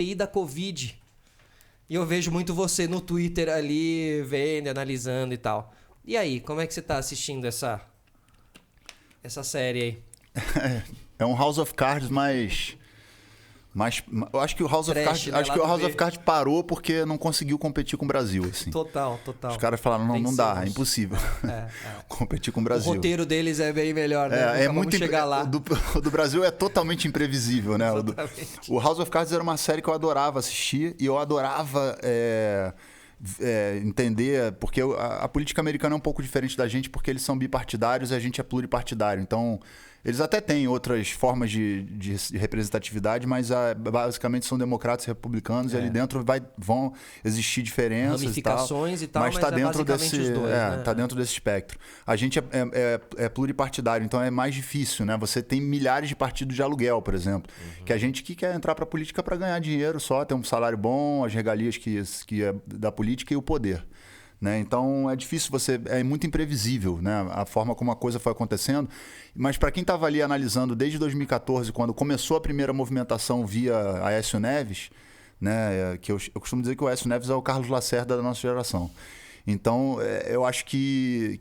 CPI da Covid. E eu vejo muito você no Twitter ali, vendo, analisando e tal. E aí, como é que você tá assistindo essa série aí? É um House of Cards mais eu acho que o House of Trash, Cards, né? acho Lá que o do House B. of Cards parou porque não conseguiu competir com o Brasil, assim. Total. Os caras falaram, não dá, é Vencemos. impossível competir com o O Brasil. roteiro deles é bem melhor, né? Nunca vamos muito chegar lá. O do Brasil é totalmente imprevisível, né? Exatamente. O House of Cards era uma série que eu adorava assistir e eu adorava entender, porque a política americana é um pouco diferente da gente, porque eles são bipartidários e a gente é pluripartidário. Então, eles até têm outras formas de representatividade, mas basicamente são democratas e republicanos, e ali dentro vão existir diferenças Ramificações e tal, mas tá dentro basicamente desse, os dois, né? tá dentro desse espectro. A gente é pluripartidário, então é mais difícil, né? Você tem milhares de partidos de aluguel, por exemplo, que a gente que quer entrar para a política para ganhar dinheiro só, ter um salário bom, as regalias que é da política e o poder. Né? Então é difícil, é muito imprevisível, né? A forma como a coisa foi acontecendo. Mas para quem estava ali analisando desde 2014, quando começou a primeira movimentação via Aécio Neves, né? Que eu costumo dizer que o Aécio Neves é o Carlos Lacerda da nossa geração. Então eu acho que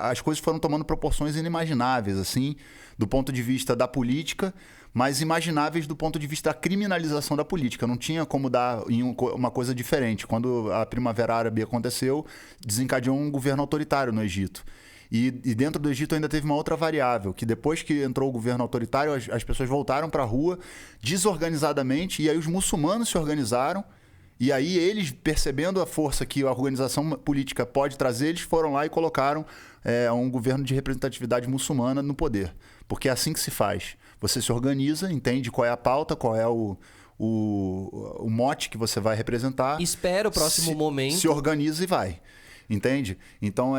as coisas foram tomando proporções inimagináveis, assim, do ponto de vista da política, mas imagináveis do ponto de vista da criminalização da política. Não tinha como dar em uma coisa diferente. Quando a Primavera Árabe aconteceu, desencadeou um governo autoritário no Egito. E dentro do Egito ainda teve uma outra variável, que depois que entrou o governo autoritário, as pessoas voltaram para a rua desorganizadamente, e aí os muçulmanos se organizaram, e aí eles, percebendo a força que a organização política pode trazer, eles foram lá e colocaram um governo de representatividade muçulmana no poder. Porque é assim que se faz. Você se organiza, entende qual é a pauta, qual é o mote que você vai representar. Espera o próximo momento. Se organiza e vai. Entende? Então,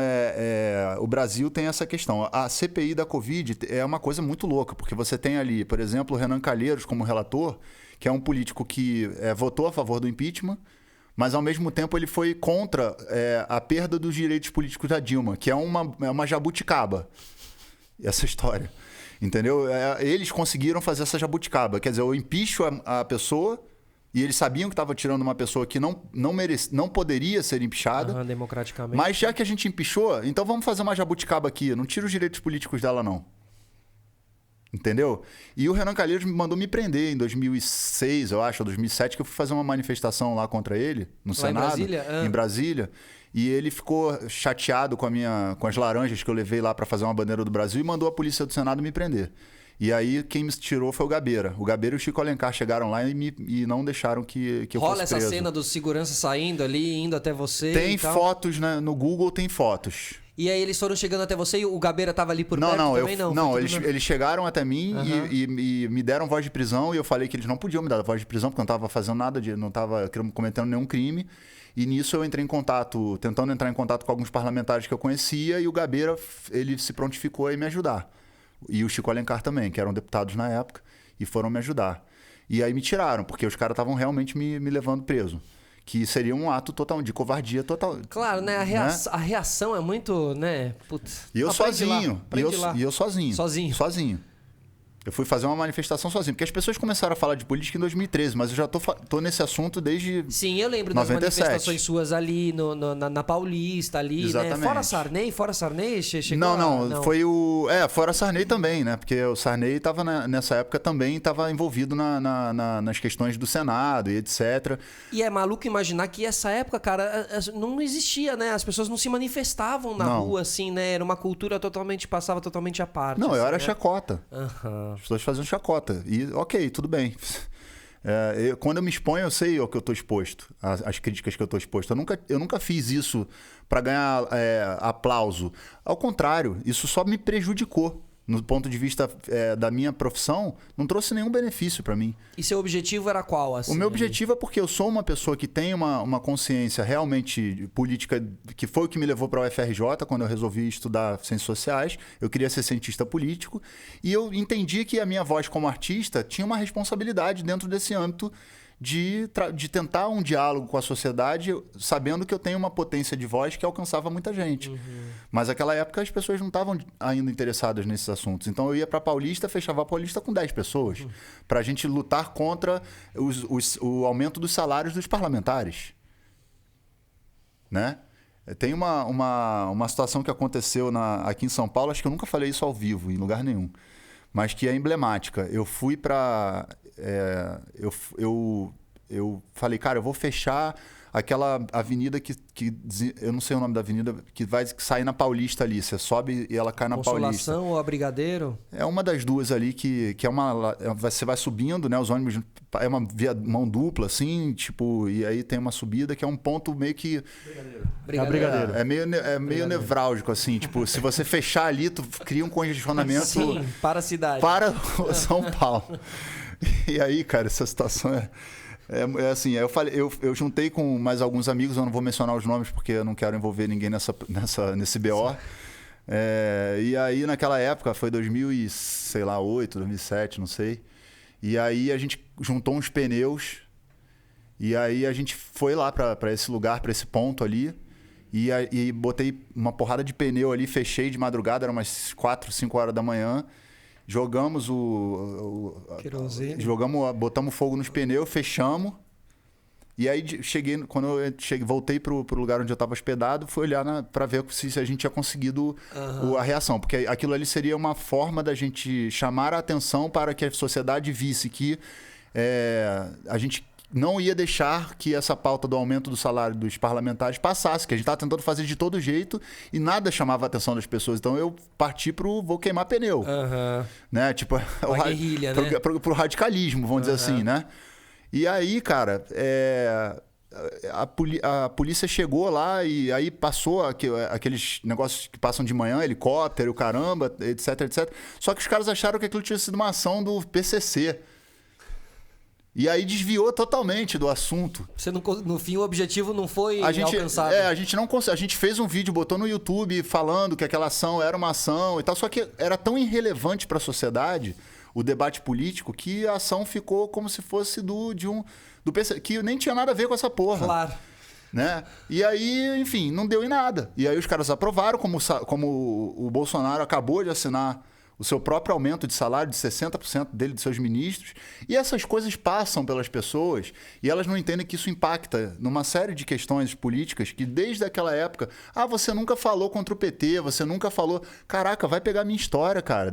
o Brasil tem essa questão. A CPI da Covid é uma coisa muito louca, porque você tem ali, por exemplo, o Renan Calheiros como relator, que é um político que votou a favor do impeachment, mas ao mesmo tempo ele foi contra a perda dos direitos políticos da Dilma, que é uma jabuticaba, essa história. Entendeu? Eles conseguiram fazer essa jabuticaba. Quer dizer, eu empicho a pessoa, e eles sabiam que estava tirando uma pessoa que não poderia ser empichada. Democraticamente. Mas já que a gente empichou, então vamos fazer uma jabuticaba aqui. Não tira os direitos políticos dela, não. Entendeu? E o Renan Calheiros me mandou me prender em 2006, eu acho, ou 2007, que eu fui fazer uma manifestação lá contra ele, no Senado. Em Brasília. E ele ficou chateado com as laranjas que eu levei lá para fazer uma bandeira do Brasil e mandou a polícia do Senado me prender. E aí quem me tirou foi o Gabeira. O Gabeira e o Chico Alencar chegaram lá e não deixaram que eu fosse Rola essa preso. cena dos seguranças saindo ali, indo até você. Tem e tal. fotos, né? No Google tem fotos. E aí eles foram chegando até você e o Gabeira tava ali por perto também? Não, eles chegaram até mim e me deram voz de prisão, e eu falei que eles não podiam me dar voz de prisão porque eu não estava fazendo nada, não estava cometendo nenhum crime. E nisso eu entrei em contato, tentando entrar em contato com alguns parlamentares que eu conhecia, e o Gabeira, ele se prontificou a me ajudar. E o Chico Alencar também, que eram deputados na época, e foram me ajudar. E aí me tiraram, porque os caras estavam realmente me levando preso. Que seria um ato total de covardia total. Claro, né? A reação é muito, né? Putz. E eu sozinho. E eu sozinho. Sozinho. Eu fui fazer uma manifestação sozinho. Porque as pessoas começaram a falar de política em 2013, mas eu já tô nesse assunto desde. Sim, eu lembro 97. das manifestações suas ali na Paulista, ali, exatamente. né? Fora Sarney, chegou não. Foi fora Sarney também, né? Porque o Sarney tava nessa época também estava envolvido nas questões do Senado e etc. E é maluco imaginar que essa época, cara, não existia, né? As pessoas não se manifestavam na rua, assim, né? Era uma cultura passava totalmente à parte. Não, assim, eu era né? Chacota. Aham. As pessoas faziam chacota. E ok, tudo bem. Quando eu me exponho, eu sei ao que eu estou exposto, as críticas que eu estou exposto. Eu nunca fiz isso para ganhar aplauso. Ao contrário, isso só me prejudicou. No ponto de vista da minha profissão, não trouxe nenhum benefício para mim. E seu objetivo era qual? Assim, o meu objetivo é porque eu sou uma pessoa que tem uma consciência realmente política, que foi o que me levou para a UFRJ quando eu resolvi estudar ciências sociais. Eu queria ser cientista político e eu entendi que a minha voz como artista tinha uma responsabilidade dentro desse âmbito de tentar um diálogo com a sociedade, sabendo que eu tenho uma potência de voz que alcançava muita gente. Mas naquela época as pessoas não estavam ainda interessadas nesses assuntos. Então eu ia para Paulista, fechava a Paulista com 10 pessoas, para a gente lutar contra o aumento dos salários dos parlamentares. Né? Tem uma situação que aconteceu aqui em São Paulo, acho que eu nunca falei isso ao vivo, em lugar nenhum, mas que é emblemática. Eu fui para... eu falei, cara, eu vou fechar aquela avenida que eu não sei o nome da avenida, que sai na Paulista ali. Você sobe e ela cai na Paulista. Consolação ou a Brigadeiro? É uma das duas ali que é você vai subindo, né? Os ônibus é uma via mão dupla, assim, tipo, e aí tem uma subida que é um ponto meio que. Brigadeiro. É meio nevrálgico, assim. Tipo, se você fechar ali, tu cria um congestionamento. Sim, para a cidade. Para São Paulo. E aí, cara, essa situação é assim, eu juntei com mais alguns amigos, eu não vou mencionar os nomes porque eu não quero envolver ninguém nesse BO. E aí, naquela época, foi 2008, 2007, não sei. E aí a gente juntou uns pneus e aí a gente foi lá para esse lugar, para esse ponto ali. E botei uma porrada de pneu ali, fechei de madrugada, eram umas 4, 5 horas da manhã. Jogamos botamos fogo nos pneus, fechamos. E aí quando eu voltei pro lugar onde eu estava hospedado, fui olhar para ver se a gente tinha conseguido a reação. Porque aquilo ali seria uma forma da gente chamar a atenção para que a sociedade visse que a gente não ia deixar que essa pauta do aumento do salário dos parlamentares passasse, que a gente estava tentando fazer de todo jeito e nada chamava a atenção das pessoas. Então eu parti vou queimar pneu. Né? Tipo, uma guerrilha, né? Pro radicalismo, vamos dizer assim, né? E aí, cara, a polícia chegou lá e aí passou aqueles negócios que passam de manhã, helicóptero, o caramba, etc, etc. Só que os caras acharam que aquilo tinha sido uma ação do PCC. E aí desviou totalmente do assunto. No fim, o objetivo não foi alcançado. A gente fez um vídeo, botou no YouTube falando que aquela ação era uma ação e tal, só que era tão irrelevante para a sociedade, o debate político, que a ação ficou como se fosse do PC, que nem tinha nada a ver com essa porra. Claro. Né? E aí, enfim, não deu em nada. E aí os caras aprovaram, como o Bolsonaro acabou de assinar o seu próprio aumento de salário de 60% dele, de seus ministros. E essas coisas passam pelas pessoas e elas não entendem que isso impacta numa série de questões políticas que desde aquela época... você nunca falou contra o PT, você nunca falou... Caraca, vai pegar minha história, cara.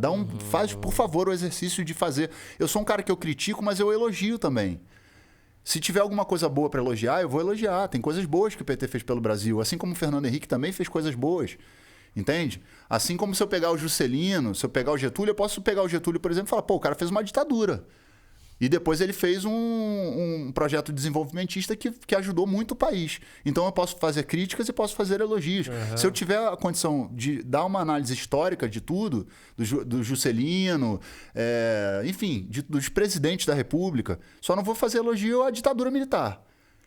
Faz, por favor, o exercício de fazer. Eu sou um cara que eu critico, mas eu elogio também. Se tiver alguma coisa boa para elogiar, eu vou elogiar. Tem coisas boas que o PT fez pelo Brasil, assim como o Fernando Henrique também fez coisas boas. Entende? Assim como se eu pegar o Juscelino, se eu pegar o Getúlio, eu posso pegar o Getúlio, por exemplo, e falar, o cara fez uma ditadura. E depois ele fez um projeto desenvolvimentista que ajudou muito o país. Então eu posso fazer críticas e posso fazer elogios. Se eu tiver a condição de dar uma análise histórica de tudo, do Juscelino, enfim, dos presidentes da República, só não vou fazer elogio à ditadura militar.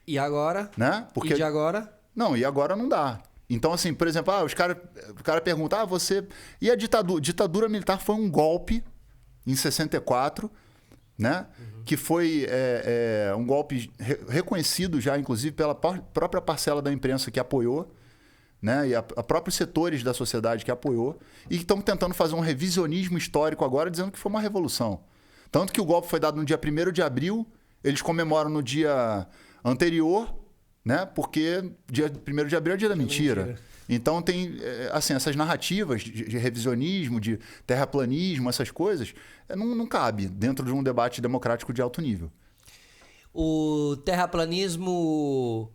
E agora? Né? E de agora? Não, e agora não dá. Então, assim, por exemplo, o cara pergunta, você... E a ditadura militar foi um golpe em 64, né? Que foi um golpe reconhecido já, inclusive, pela própria parcela da imprensa que apoiou, né? E a próprios setores da sociedade que apoiou, e que estão tentando fazer um revisionismo histórico agora, dizendo que foi uma revolução. Tanto que o golpe foi dado no dia 1º de abril, eles comemoram no dia anterior... Né? Porque dia 1º de abril é o dia da mentira. Então tem assim, essas narrativas de revisionismo, de terraplanismo, essas coisas, não cabe dentro de um debate democrático de alto nível. O terraplanismo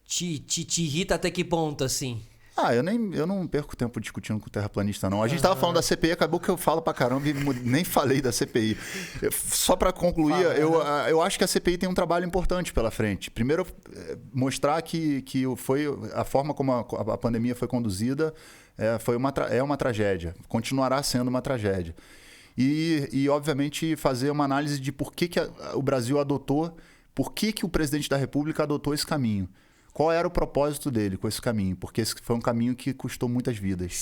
te irrita até que ponto, assim? Eu não perco tempo discutindo com o terraplanista, não. A gente estava falando da CPI, acabou que eu falo pra caramba e nem falei da CPI. Só para concluir, eu acho que a CPI tem um trabalho importante pela frente. Primeiro, mostrar que foi a forma como a pandemia foi conduzida é uma tragédia. Continuará sendo uma tragédia. E obviamente, fazer uma análise de por que o Brasil adotou, por que o presidente da República adotou esse caminho. Qual era o propósito dele com esse caminho? Porque esse foi um caminho que custou muitas vidas.